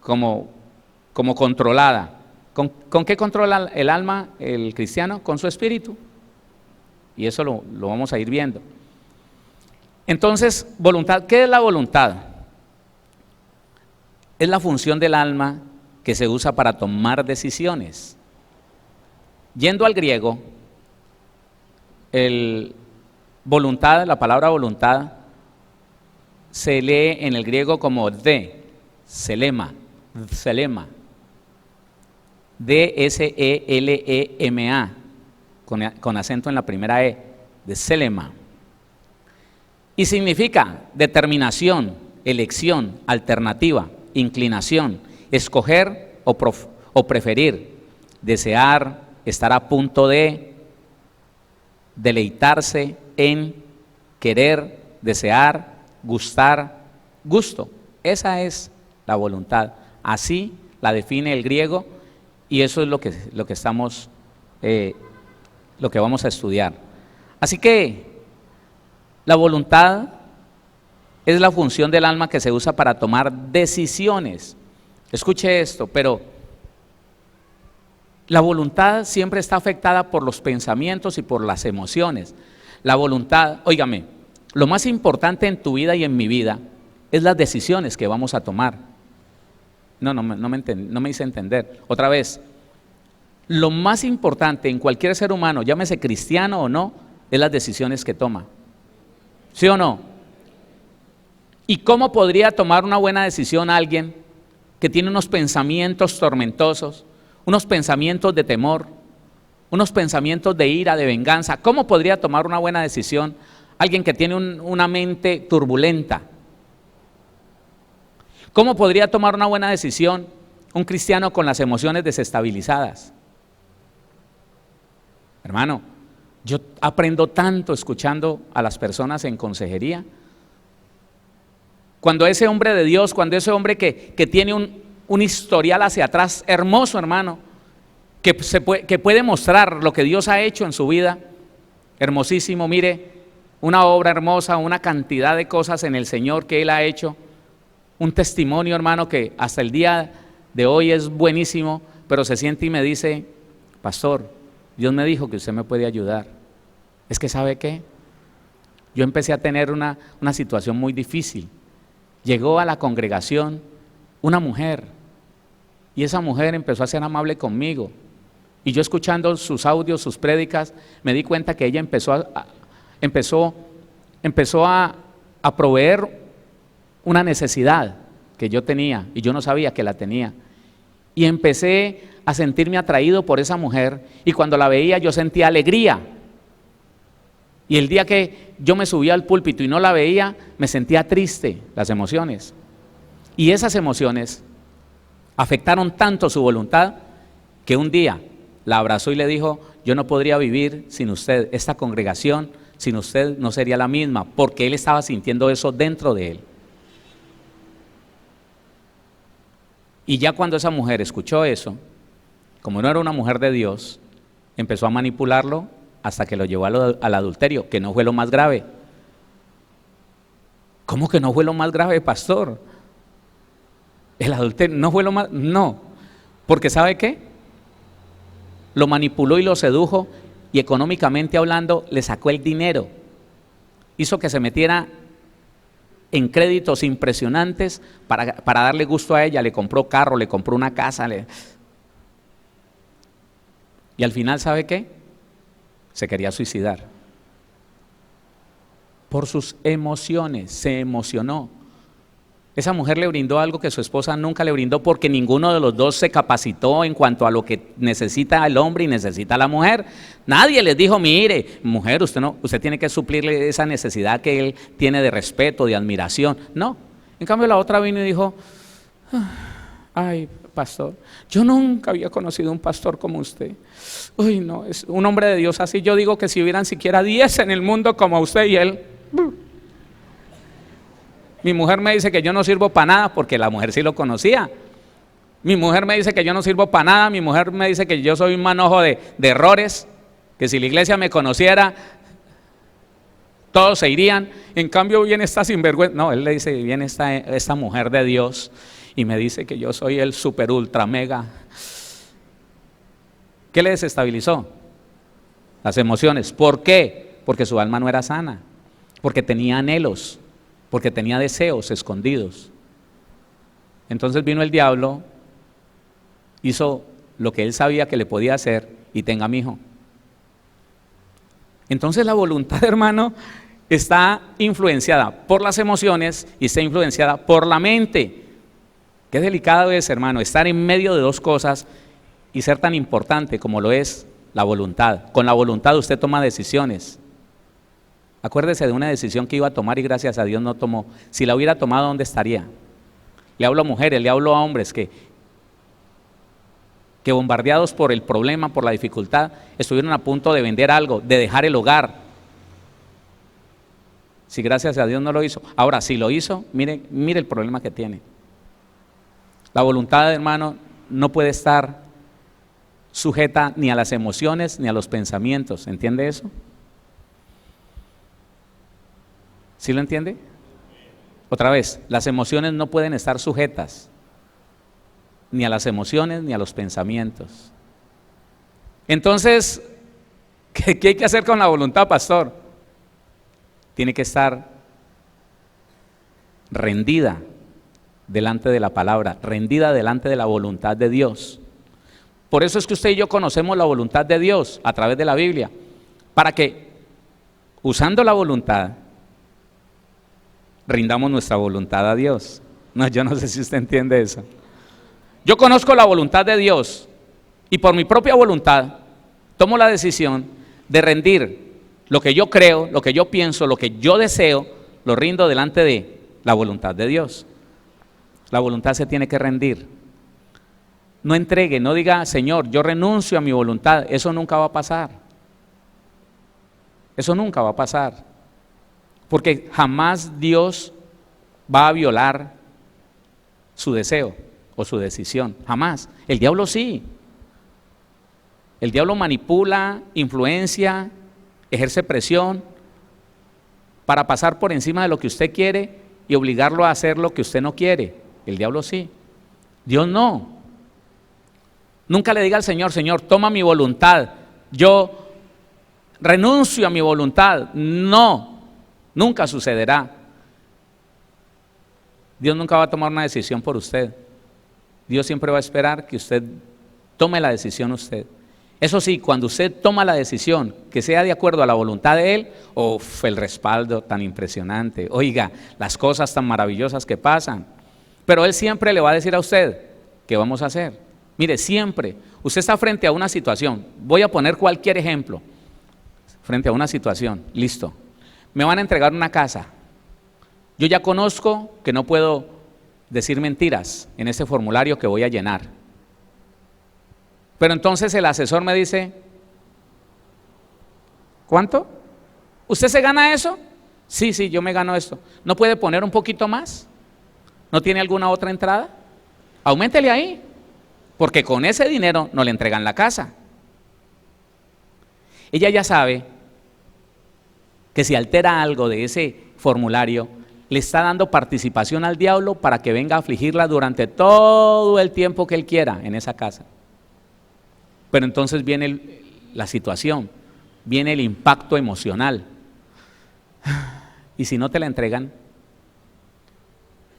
como controlada. ¿Con qué controla el alma el cristiano? Con su espíritu. Y eso lo vamos a ir viendo. Entonces, voluntad, ¿qué es la voluntad? Es la función del alma que se usa para tomar decisiones. Yendo al griego, voluntad, la palabra voluntad, se lee en el griego como selema, D-S-E-L-E-M-A, con acento en la primera E, de selema. Y significa determinación, elección, alternativa, inclinación, escoger o preferir, desear, estar a punto de, deleitarse en, querer, desear, gustar, gusto. Esa es la voluntad. Así la define el griego y eso es lo que estamos, lo que vamos a estudiar. Así que la voluntad es la función del alma que se usa para tomar decisiones. Escuche esto, pero la voluntad siempre está afectada por los pensamientos y por las emociones. La voluntad, óigame, lo más importante en tu vida y en mi vida es las decisiones que vamos a tomar. No me hice entender. Otra vez, lo más importante en cualquier ser humano, llámese cristiano o no, es las decisiones que toma. ¿Sí o no? ¿Y cómo podría tomar una buena decisión alguien que tiene unos pensamientos tormentosos, unos pensamientos de temor, unos pensamientos de ira, de venganza? ¿Cómo podría tomar una buena decisión alguien que tiene una mente turbulenta? ¿Cómo podría tomar una buena decisión un cristiano con las emociones desestabilizadas? Hermano, yo aprendo tanto escuchando a las personas en consejería. Cuando ese hombre de Dios, cuando ese hombre que tiene un historial hacia atrás hermoso, hermano, que puede mostrar lo que Dios ha hecho en su vida, hermosísimo, mire, una obra hermosa, una cantidad de cosas en el Señor que Él ha hecho, un testimonio, hermano, que hasta el día de hoy es buenísimo, pero se siente y me dice: pastor, Dios me dijo que usted me puede ayudar. Es que ¿sabe qué? Yo empecé a tener una situación muy difícil. Llegó a la congregación una mujer y esa mujer empezó a ser amable conmigo, y yo escuchando sus audios, sus prédicas, me di cuenta que ella empezó a proveer una necesidad que yo tenía y yo no sabía que la tenía, y empecé a sentirme atraído por esa mujer, y cuando la veía yo sentía alegría, y el día que yo me subía al púlpito y no la veía, me sentía triste, las emociones, y esas emociones afectaron tanto su voluntad que un día la abrazó y le dijo: yo no podría vivir sin usted, esta congregación sin usted no sería la misma, porque él estaba sintiendo eso dentro de él. Y ya cuando esa mujer escuchó eso, como no era una mujer de Dios, empezó a manipularlo hasta que lo llevó al adulterio, que no fue lo más grave. ¿Cómo que no fue lo más grave, pastor? El adulterio no fue lo más... No, porque ¿sabe qué? Lo manipuló y lo sedujo, y económicamente hablando le sacó el dinero, hizo que se metiera en créditos impresionantes para darle gusto a ella. Le compró carro, le compró una casa, y al final ¿sabe qué? Se quería suicidar por sus emociones, se emocionó. Esa mujer le brindó algo que su esposa nunca le brindó, porque ninguno de los dos se capacitó en cuanto a lo que necesita el hombre y necesita la mujer. Nadie les dijo: mire, mujer, usted tiene que suplirle esa necesidad que él tiene de respeto, de admiración. No. En cambio la otra vino y dijo: ay, pastor, yo nunca había conocido un pastor como usted. Uy, no, es un hombre de Dios así. Yo digo que si hubieran siquiera 10 en el mundo como usted y él. Mi mujer me dice que yo no sirvo para nada, porque la mujer sí lo conocía. Mi mujer me dice que yo no sirvo para nada. Mi mujer me dice que yo soy un manojo de errores, que si la iglesia me conociera todos se irían. En cambio viene esta sinvergüenza. No, él le dice: viene esta mujer de Dios y me dice que yo soy el super ultra mega. ¿Qué le desestabilizó? Las emociones. ¿Por qué? Porque su alma no era sana, porque tenía anhelos, porque tenía deseos escondidos. Entonces vino el diablo, hizo lo que él sabía que le podía hacer, y tenga mi hijo. Entonces la voluntad, hermano, está influenciada por las emociones y está influenciada por la mente. Qué delicado es, hermano, estar en medio de dos cosas y ser tan importante como lo es la voluntad. Con la voluntad usted toma decisiones. Acuérdese de una decisión que iba a tomar y gracias a Dios no tomó. Si la hubiera tomado, ¿dónde estaría? Le hablo a mujeres, le hablo a hombres que bombardeados por el problema, por la dificultad, estuvieron a punto de vender algo, de dejar el hogar. Si gracias a Dios no lo hizo. Ahora, si lo hizo, mire el problema que tiene. La voluntad, hermano, no puede estar sujeta ni a las emociones ni a los pensamientos. ¿Entiende eso? ¿Sí lo entiende? Otra vez, las emociones no pueden estar sujetas ni a las emociones ni a los pensamientos. Entonces, ¿qué hay que hacer con la voluntad, pastor? Tiene que estar rendida delante de la palabra, rendida delante de la voluntad de Dios. Por eso es que usted y yo conocemos la voluntad de Dios a través de la Biblia, para que, usando la voluntad, rindamos nuestra voluntad a Dios. No, yo no sé si usted entiende eso. Yo conozco la voluntad de Dios y por mi propia voluntad tomo la decisión de rendir lo que yo creo, lo que yo pienso, lo que yo deseo, lo rindo delante de la voluntad de Dios. La voluntad se tiene que rendir. No entregue, no diga, Señor, yo renuncio a mi voluntad. Eso nunca va a pasar. Eso nunca va a pasar. Porque jamás Dios va a violar su deseo o su decisión. Jamás. El diablo sí. El diablo manipula, influencia, ejerce presión para pasar por encima de lo que usted quiere y obligarlo a hacer lo que usted no quiere. El diablo sí. Dios no. Nunca le diga al Señor, Señor, toma mi voluntad. Yo renuncio a mi voluntad. No, nunca sucederá. Dios nunca va a tomar una decisión por usted. Dios siempre va a esperar que usted tome la decisión usted. Eso sí, cuando usted toma la decisión que sea de acuerdo a la voluntad de Él, el respaldo tan impresionante, oiga, las cosas tan maravillosas que pasan. Pero Él siempre le va a decir a usted, ¿qué vamos a hacer? Mire, siempre, usted está frente a una situación, voy a poner cualquier ejemplo, frente a una situación, listo, me van a entregar una casa, yo ya conozco que no puedo decir mentiras en ese formulario que voy a llenar. Pero entonces el asesor me dice, ¿cuánto? ¿Usted se gana eso? Sí, yo me gano esto. ¿No puede poner un poquito más? ¿No tiene alguna otra entrada? Auméntele ahí, porque con ese dinero no le entregan la casa. Ella ya sabe que si altera algo de ese formulario, le está dando participación al diablo para que venga a afligirla durante todo el tiempo que él quiera en esa casa. Pero entonces viene la situación, viene el impacto emocional. ¿Y si no te la entregan?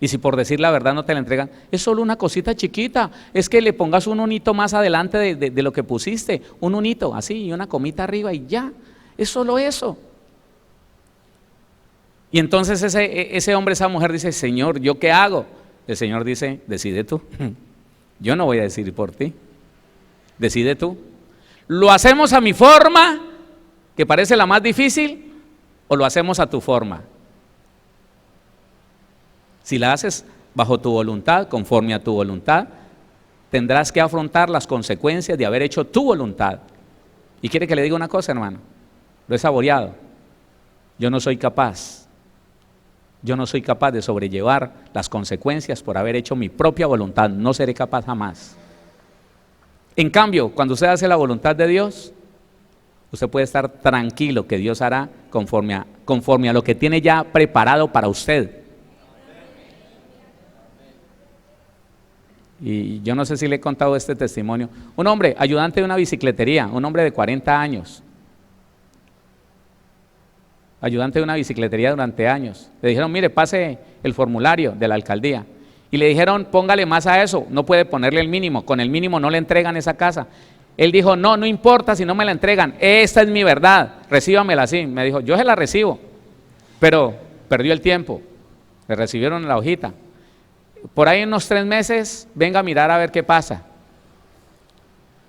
¿Y si por decir la verdad no te la entregan? Es solo una cosita chiquita, es que le pongas un unito más adelante de lo que pusiste, un unito así y una comita arriba y ya, es solo eso. Y entonces ese hombre, esa mujer dice, Señor, ¿yo qué hago? El Señor dice, decide tú, yo no voy a decidir por ti. Decide tú. ¿Lo hacemos a mi forma, que parece la más difícil, o lo hacemos a tu forma? Si la haces bajo tu voluntad, conforme a tu voluntad, tendrás que afrontar las consecuencias de haber hecho tu voluntad. Y quiere que le diga una cosa, hermano, lo he saboreado. Yo no soy capaz de sobrellevar las consecuencias por haber hecho mi propia voluntad. No seré capaz jamás. En cambio, cuando usted hace la voluntad de Dios, usted puede estar tranquilo que Dios hará conforme a lo que tiene ya preparado para usted. Y yo no sé si le he contado este testimonio. Un hombre, ayudante de una bicicletería, un hombre de 40 años. Ayudante de una bicicletería durante años. Le dijeron, mire, pase el formulario de la alcaldía. Y le dijeron, póngale más a eso, no puede ponerle el mínimo, con el mínimo no le entregan esa casa. Él dijo, no importa si no me la entregan, esta es mi verdad, recíbamela así. Me dijo, yo se la recibo, pero perdió el tiempo, le recibieron la hojita. Por ahí unos 3 meses, venga a mirar a ver qué pasa.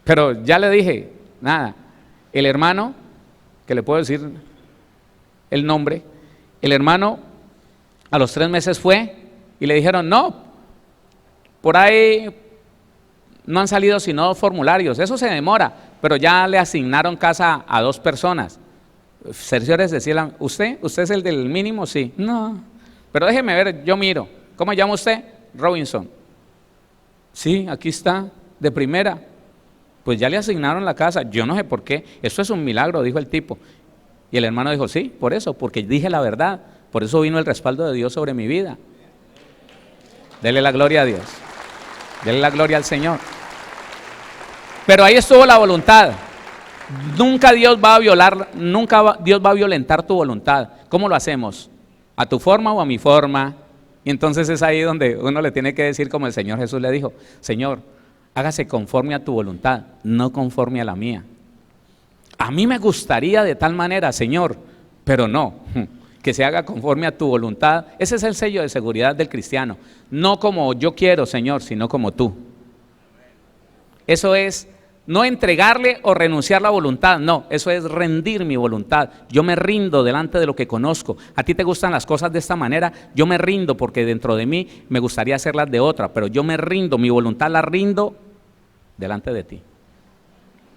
Pero ya le dije, nada, el hermano, que le puedo decir el nombre, el hermano a los 3 meses fue y le dijeron, no, por ahí no han salido sino 2 formularios, eso se demora, pero ya le asignaron casa a 2 personas. Cerciores decían, ¿usted es el del mínimo? Sí. No, pero déjeme ver, yo miro. ¿Cómo llama usted? Robinson. Sí, aquí está, de primera. Pues ya le asignaron la casa, yo no sé por qué, eso es un milagro, dijo el tipo. Y el hermano dijo, sí, por eso, porque dije la verdad, por eso vino el respaldo de Dios sobre mi vida. Dele la gloria a Dios. Dele la gloria al Señor. Pero ahí estuvo la voluntad. Nunca Dios va a violentar tu voluntad. ¿Cómo lo hacemos? ¿A tu forma o a mi forma? Y entonces es ahí donde uno le tiene que decir como el Señor Jesús le dijo, Señor, hágase conforme a tu voluntad, no conforme a la mía. A mí me gustaría de tal manera, Señor, pero no, que se haga conforme a tu voluntad. Ese es el sello de seguridad del cristiano. No como yo quiero, Señor, sino como tú. Eso es No entregarle o renunciar la voluntad, no, eso es rendir mi voluntad. Yo me rindo delante de lo que conozco. A ti te gustan las cosas de esta manera, yo me rindo porque dentro de mí me gustaría hacerlas de otra, pero yo me rindo, mi voluntad la rindo delante de ti.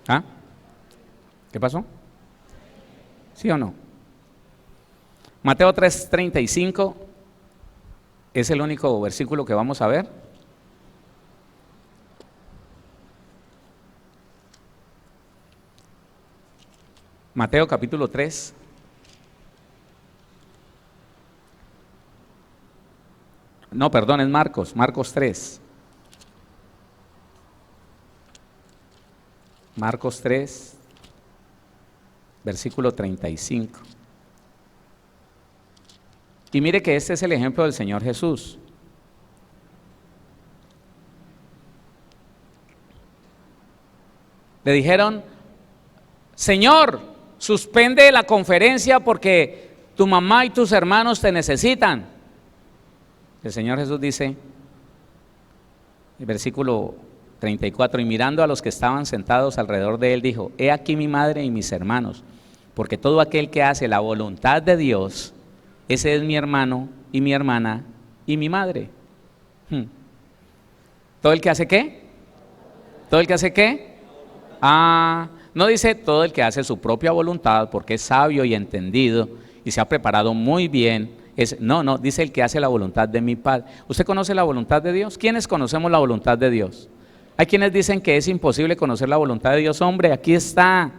¿Ah? ¿Qué pasó? ¿Sí o no? Mateo 3:35 es el único versículo que vamos a ver. Mateo capítulo 3. No, perdón, es Marcos 3. Marcos 3, versículo 35. Y mire que este es el ejemplo del Señor Jesús. Le dijeron: Señor, suspende la conferencia porque tu mamá y tus hermanos te necesitan. El Señor Jesús dice, el versículo 34, y mirando a los que estaban sentados alrededor de él, dijo: he aquí mi madre y mis hermanos, porque todo aquel que hace la voluntad de Dios, ese es mi hermano y mi hermana y mi madre. ¿Todo el que hace qué? ¿Todo el que hace qué? No dice todo el que hace su propia voluntad porque es sabio y entendido y se ha preparado muy bien. No, dice el que hace la voluntad de mi Padre. ¿Usted conoce la voluntad de Dios? ¿Quiénes conocemos la voluntad de Dios? Hay quienes dicen que es imposible conocer la voluntad de Dios. Hombre, aquí está.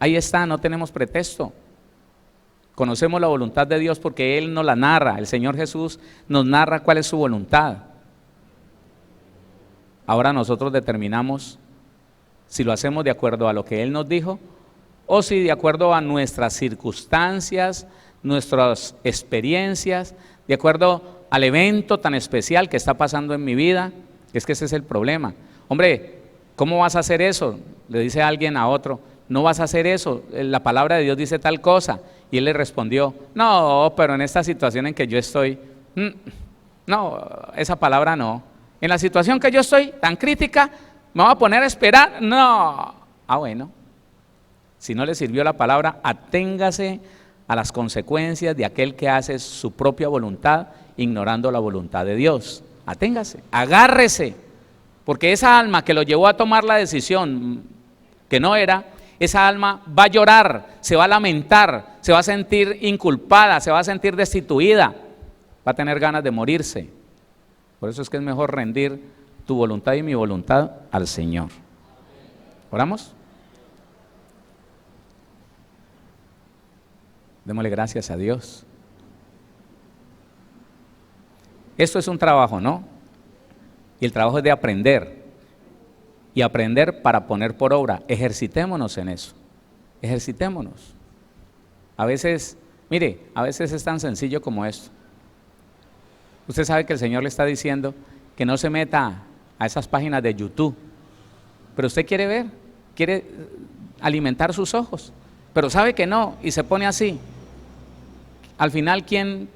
Ahí está, no tenemos pretexto. Conocemos la voluntad de Dios porque Él nos la narra. El Señor Jesús nos narra cuál es su voluntad. Ahora nosotros determinamos si lo hacemos de acuerdo a lo que Él nos dijo o si de acuerdo a nuestras circunstancias, nuestras experiencias, de acuerdo al evento tan especial que está pasando en mi vida. Es que ese es el problema. Hombre, ¿cómo vas a hacer eso? Le dice alguien a otro: no vas a hacer eso, la palabra de Dios dice tal cosa. Y él le respondió: no, pero en esta situación en que yo estoy, no, esa palabra no. En la situación que yo estoy tan crítica, ¿me voy a poner a esperar? No. Bueno, si no le sirvió la palabra, aténgase a las consecuencias de aquel que hace su propia voluntad ignorando la voluntad de Dios. Aténgase, agárrese, porque esa alma que lo llevó a tomar la decisión que no era, esa alma va a llorar, se va a lamentar, se va a sentir inculpada, se va a sentir destituida, va a tener ganas de morirse. Por eso es que es mejor rendir tu voluntad y mi voluntad al Señor. ¿Oramos? Démosle gracias a Dios. Esto es un trabajo, ¿no? Y el trabajo es de aprender. Y aprender para poner por obra. Ejercitémonos en eso. Ejercitémonos. A veces, mire, a veces es tan sencillo como esto. Usted sabe que el Señor le está diciendo que no se meta a esas páginas de YouTube. Pero usted quiere ver, quiere alimentar sus ojos. Pero sabe que no y se pone así. Al final, ¿quién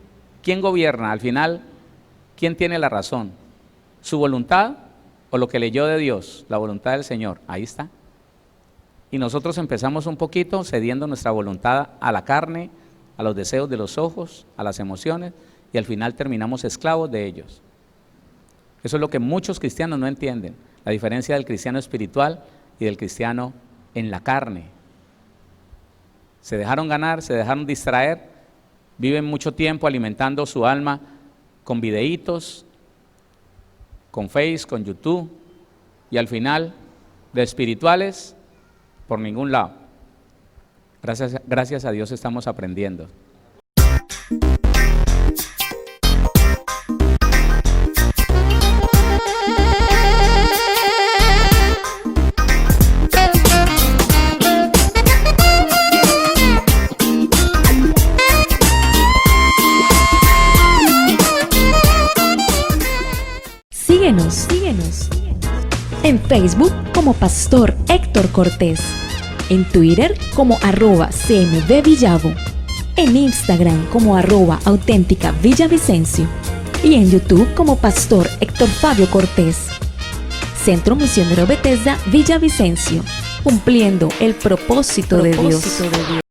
gobierna? Al final, ¿quién tiene la razón? ¿Su voluntad o lo que leyó de Dios? La voluntad del Señor. Ahí está. Y nosotros empezamos un poquito cediendo nuestra voluntad a la carne, a los deseos de los ojos, a las emociones, y al final terminamos esclavos de ellos. Eso es lo que muchos cristianos no entienden, la diferencia del cristiano espiritual y del cristiano en la carne. Se dejaron ganar, se dejaron distraer, viven mucho tiempo alimentando su alma con videitos, con Face, con YouTube, y al final de espirituales por ningún lado. Gracias a Dios estamos aprendiendo. Síguenos en Facebook como Pastor Héctor Cortés, en Twitter como @CMVVillavo, en Instagram como @auténticavillavicencio y en YouTube como Pastor Héctor Fabio Cortés. Centro Misionero Bethesda Villavicencio, cumpliendo el propósito de Dios.